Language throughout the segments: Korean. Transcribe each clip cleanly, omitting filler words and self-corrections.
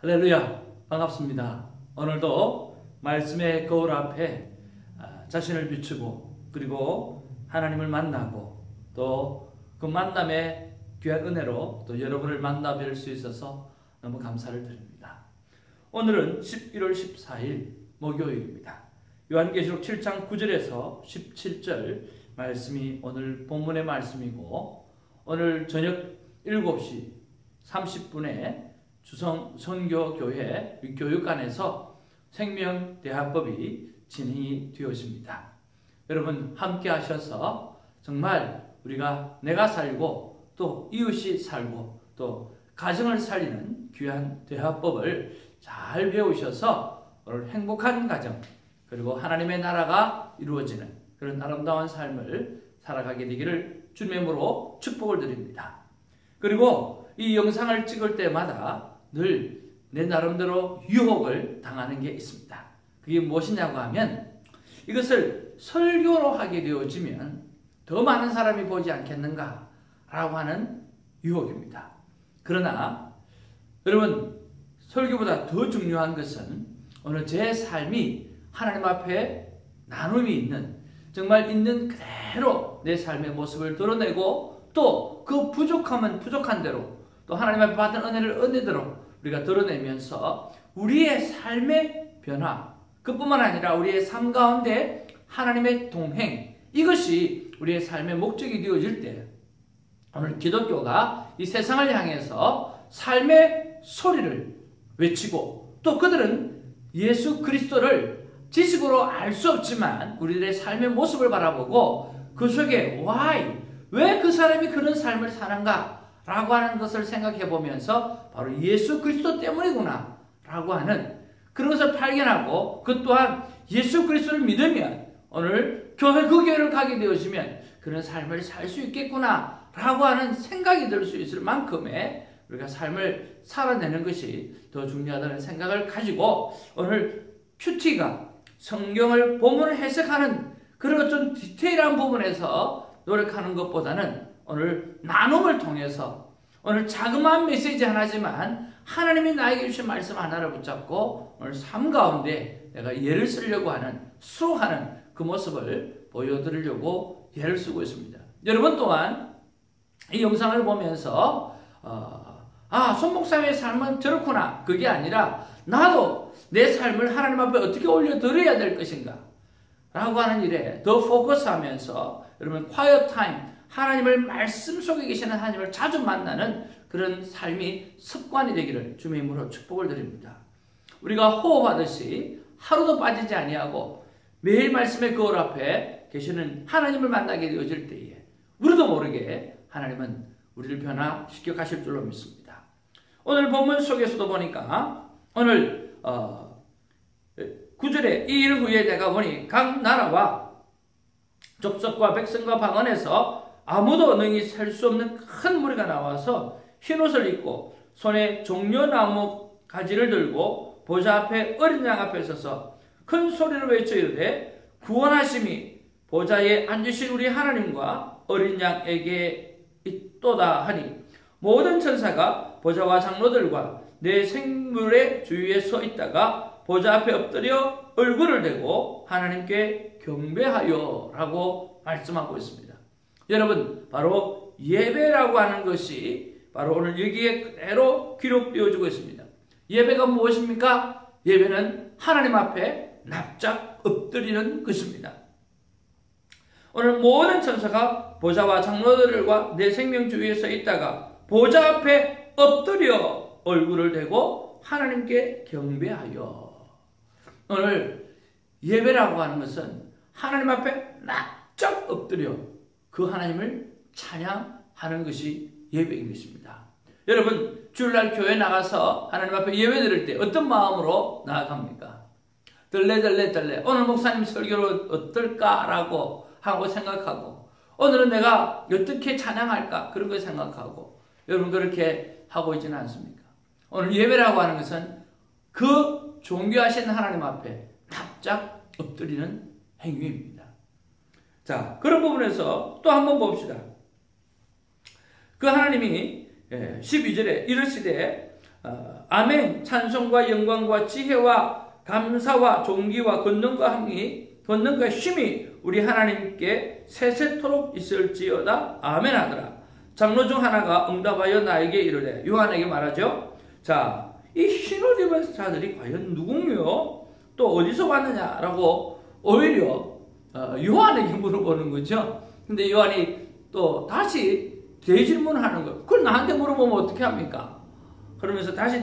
할렐루야, 반갑습니다. 오늘도 말씀의 거울 앞에 자신을 비추고 그리고 하나님을 만나고 또 그 만남의 귀한 은혜로 또 여러분을 만나 뵐 수 있어서 너무 감사를 드립니다. 오늘은 11월 14일 목요일입니다. 요한계시록 7장 9절에서 17절 말씀이 오늘 본문의 말씀이고, 오늘 저녁 7시 30분에 주성 선교교회 교육관에서 생명대화법이 진행이 되었습니다. 여러분 함께 하셔서 정말 우리가 내가 살고 또 이웃이 살고 또 가정을 살리는 귀한 대화법을 잘 배우셔서 오늘 행복한 가정 그리고 하나님의 나라가 이루어지는 그런 아름다운 삶을 살아가게 되기를 주님의 이름으로 축복을 드립니다. 그리고 이 영상을 찍을 때마다 늘 내 나름대로 유혹을 당하는 게 있습니다. 그게 무엇이냐고 하면, 이것을 설교로 하게 되어지면 더 많은 사람이 보지 않겠는가 라고 하는 유혹입니다. 그러나 여러분, 설교보다 더 중요한 것은 오늘 제 삶이 하나님 앞에 나눔이 있는, 정말 있는 그대로 내 삶의 모습을 드러내고 또 그 부족함은 부족한 대로 또 하나님 앞에 받은 은혜를 은혜대로 우리가 드러내면서 우리의 삶의 변화, 그뿐만 아니라 우리의 삶 가운데 하나님의 동행, 이것이 우리의 삶의 목적이 되어질 때 오늘 기독교가 이 세상을 향해서 삶의 소리를 외치고, 또 그들은 예수 그리스도를 지식으로 알 수 없지만 우리들의 삶의 모습을 바라보고 그 속에 why, 왜 그 사람이 그런 삶을 사는가 라고 하는 것을 생각해 보면서 바로 예수 그리스도 때문이구나 라고 하는 그런 것을 발견하고, 그 또한 예수 그리스도를 믿으면 오늘 그 교회를 가게 되어지면 그런 삶을 살 수 있겠구나 라고 하는 생각이 들 수 있을 만큼의 우리가 삶을 살아내는 것이 더 중요하다는 생각을 가지고, 오늘 큐티가 성경을 본문을 해석하는 그런 좀 디테일한 부분에서 노력하는 것보다는 오늘 나눔을 통해서 오늘 자그마한 메시지 하나지만 하나님이 나에게 주신 말씀 하나를 붙잡고 오늘 삶 가운데 내가 예를 쓰려고 하는, 수록하는 그 모습을 보여드리려고 예를 쓰고 있습니다. 여러분 또한 이 영상을 보면서 손 목사님의 삶은 저렇구나, 그게 아니라 나도 내 삶을 하나님 앞에 어떻게 올려드려야 될 것인가 라고 하는 일에 더 포커스하면서 여러분 quiet time, 하나님을 말씀 속에 계시는 하나님을 자주 만나는 그런 삶이 습관이 되기를 주님의 이름으로 축복을 드립니다. 우리가 호흡하듯이 하루도 빠지지 아니하고 매일 말씀의 거울 앞에 계시는 하나님을 만나게 되어질 때에 우리도 모르게 하나님은 우리를 변화시켜 가실 줄로 믿습니다. 오늘 본문 속에서도 보니까 오늘 9절에 이 일 후에 내가 보니 각 나라와 족속과 백성과 방언에서 아무도 능히 셀 수 없는 큰 무리가 나와서 흰옷을 입고 손에 종려나무 가지를 들고 보좌 앞에 어린 양 앞에 서서 큰 소리로 외쳐 이르되 구원하심이 보좌에 앉으신 우리 하나님과 어린 양에게 있도다 하니, 모든 천사가 보좌와 장로들과 내 생물의 주위에 서 있다가 보좌 앞에 엎드려 얼굴을 대고 하나님께 경배하여 라고 말씀하고 있습니다. 여러분, 바로 예배라고 하는 것이 바로 오늘 여기에 그대로 기록되어지고 있습니다. 예배가 무엇입니까? 예배는 하나님 앞에 납작 엎드리는 것입니다. 오늘 모든 천사가 보좌와 장로들과 내 생명 주위에 서 있다가 보좌 앞에 엎드려 얼굴을 대고 하나님께 경배하여. 오늘 예배라고 하는 것은 하나님 앞에 납작 엎드려 그 하나님을 찬양하는 것이 예배인 것입니다. 여러분, 주일날 교회 나가서 하나님 앞에 예배 드릴 때 어떤 마음으로 나아갑니까? 떨레 오늘 목사님 설교를 어떨까라고 하고 생각하고, 오늘은 내가 어떻게 찬양할까 그런 걸 생각하고, 여러분 그렇게 하고 있지는 않습니까? 오늘 예배라고 하는 것은 그 존귀하신 하나님 앞에 납작 엎드리는 행위입니다. 자, 그런 부분에서 또 한번 봅시다. 그 하나님이 12절에 이르시되 아멘 찬송과 영광과 지혜와 감사와 존귀와 권능과 힘이 우리 하나님께 세세토록 있을지어다. 아멘 하더라. 장로 중 하나가 응답하여 나에게 이르되, 요한에게 말하죠. 자, 이 흰옷 입은 자들이 과연 누구요? 또 어디서 왔느냐라고 오히려 요한에게 물어보는 거죠. 근데 요한이 또 다시 되질문하는 거예요. 그걸 나한테 물어보면 어떻게 합니까? 그러면서 다시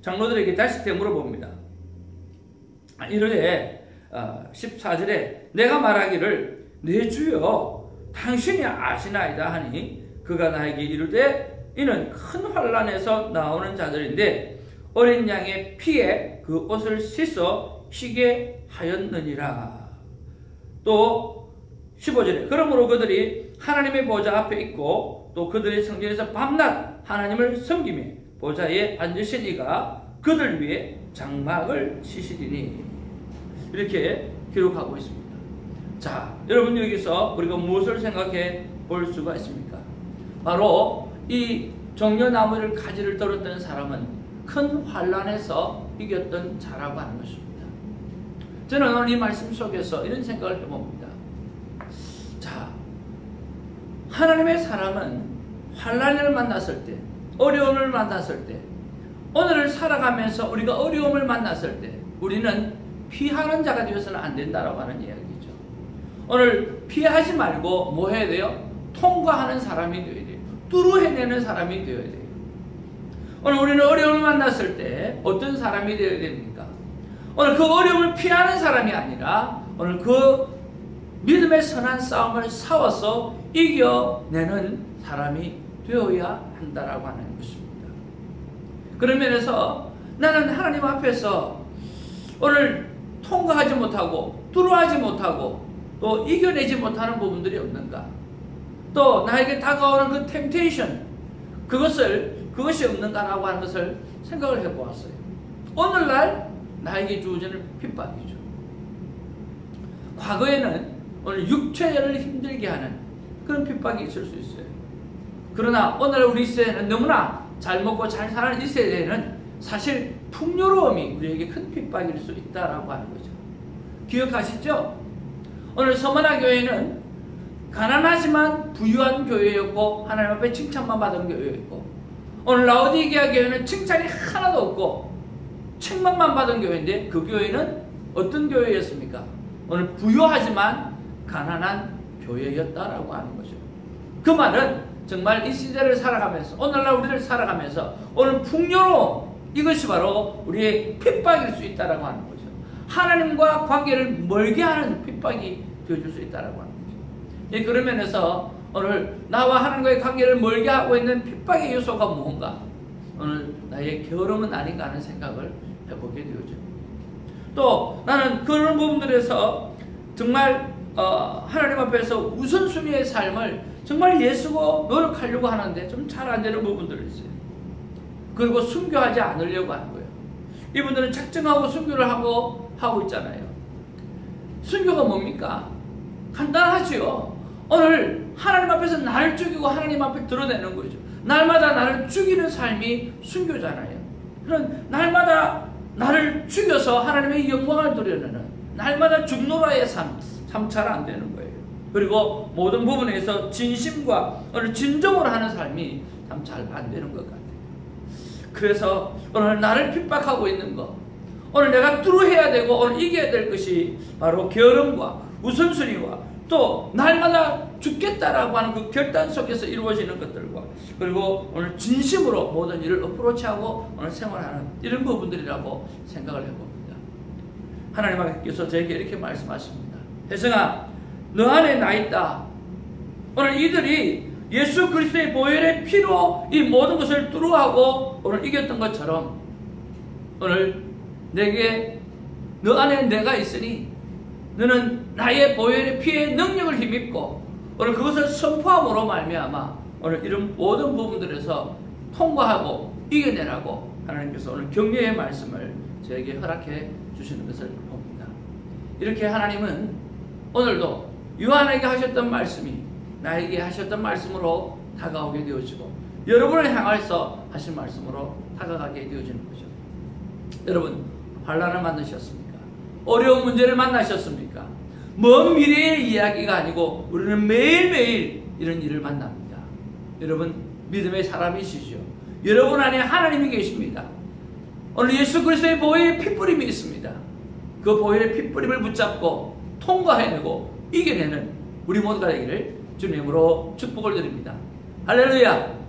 장로들에게 다시 되물어봅니다. 이르되 14절에 내가 말하기를 내 주여 당신이 아시나이다 하니 그가 나에게 이르되 이는 큰 환란에서 나오는 자들인데 어린 양의 피에 그 옷을 씻어 쉬게 하였느니라. 또 15절에 그러므로 그들이 하나님의 보좌 앞에 있고 또 그들의 성전에서 밤낮 하나님을 섬기며 보좌에 앉으신 이가 그들 위에 장막을 치시리니, 이렇게 기록하고 있습니다. 자, 여러분 여기서 우리가 무엇을 생각해 볼 수가 있습니까? 바로 이 종려나무를 가지를 들었던 사람은 큰 환란에서 이겼던 자라고 하는 것입니다. 저는 오늘 이 말씀 속에서 이런 생각을 해봅니다. 자, 하나님의 사람은 환란을 만났을 때, 어려움을 만났을 때, 오늘을 살아가면서 우리가 어려움을 만났을 때 우리는 피하는 자가 되어서는 안 된다라고 하는 이야기죠. 오늘 피하지 말고 뭐 해야 돼요? 통과하는 사람이 되어야 돼요. 뚫어내는 사람이 되어야 돼요. 오늘 우리는 어려움을 만났을 때 어떤 사람이 되어야 됩니까? 오늘 그 어려움을 피하는 사람이 아니라 오늘 그 믿음의 선한 싸움을 싸워서 이겨내는 사람이 되어야 한다라고 하는 것입니다. 그런 면에서 나는 하나님 앞에서 오늘 통과하지 못하고 뚫어하지 못하고 또 이겨내지 못하는 부분들이 없는가? 또 나에게 다가오는 그 템테이션, 그것이 없는가라고 하는 것을 생각을 해보았어요. 오늘날 나에게 주어지는 핍박이죠. 과거에는 오늘 육체를 힘들게 하는 그런 핍박이 있을 수 있어요. 그러나 오늘 우리 시대에는 너무나 잘 먹고 잘 사는 이 세대에는 사실 풍요로움이 우리에게 큰 핍박일 수 있다라고 하는 거죠. 기억하시죠? 오늘 서머나 교회는 가난하지만 부유한 교회였고 하나님 앞에 칭찬만 받은 교회였고, 오늘 라오디게아 교회는 칭찬이 하나도 없고 책망만 받은 교회인데 그 교회는 어떤 교회였습니까? 오늘 부유하지만 가난한 교회였다라고 하는 거죠. 그 말은 정말 이 시대를 살아가면서, 오늘날 우리를 살아가면서 오늘 풍요로움, 이것이 바로 우리의 핍박일 수 있다라고 하는 거죠. 하나님과 관계를 멀게 하는 핍박이 되어줄 수 있다라고 하는 거죠. 예, 그런 면에서 오늘 나와 하나님과의 관계를 멀게 하고 있는 핍박의 요소가 무언가, 오늘 나의 게으름은 아닌가 하는 생각을 해보게 되어집니다. 또 나는 그런 부분들에서 정말 하나님 앞에서 우선순위의 삶을 정말 예수고 노력하려고 하는데 좀 잘 안 되는 부분들이 있어요. 그리고 순교하지 않으려고 하는 거예요. 이분들은 작정하고 순교를 하고 있잖아요. 순교가 뭡니까? 간단하지요. 오늘 하나님 앞에서 나를 죽이고 하나님 앞에 드러내는 거죠. 날마다 나를 죽이는 삶이 순교잖아요. 그런 날마다 나를 죽여서 하나님의 영광을 드러내는 날마다 죽노라의 삶 잘 안 되는 거예요. 그리고 모든 부분에서 진심과 오늘 진정으로 하는 삶이 참 잘 안 되는 것 같아요. 그래서 오늘 나를 핍박하고 있는 것, 오늘 내가 뚫어야 되고 오늘 이겨야 될 것이 바로 게으름과 우선순위와 또 날마다 죽겠다라고 하는 그 결단 속에서 이루어지는 것들과, 그리고 오늘 진심으로 모든 일을 어프로치하고 오늘 생활하는 이런 부분들이라고 생각을 해봅니다. 하나님께서 저에게 이렇게 말씀하십니다. 혜성아, 너 안에 나 있다. 오늘 이들이 예수 그리스도의 보혈의 피로 이 모든 것을 뚫어하고 오늘 이겼던 것처럼 오늘 내게 너 안에 내가 있으니 너는 나의 보혈의 피의 능력을 힘입고 오늘 그것을 선포함으로 말미암아 오늘 이런 모든 부분들에서 통과하고 이겨내라고 하나님께서 오늘 격려의 말씀을 저에게 허락해 주시는 것을 봅니다. 이렇게 하나님은 오늘도 요한에게 하셨던 말씀이 나에게 하셨던 말씀으로 다가오게 되어지고 여러분을 향해서 하신 말씀으로 다가가게 되어지는 거죠. 여러분, 환난을 만나셨습니까? 어려운 문제를 만나셨습니까? 먼 미래의 이야기가 아니고 우리는 매일매일 이런 일을 만납니다. 여러분, 믿음의 사람이시죠. 여러분 안에 하나님이 계십니다. 오늘 예수 그리스도의 보혈의 핏뿌림이 있습니다. 그 보혈의 핏뿌림을 붙잡고 통과해내고 이겨내는 우리 모두가 되기를 주님으로 축복을 드립니다. 할렐루야!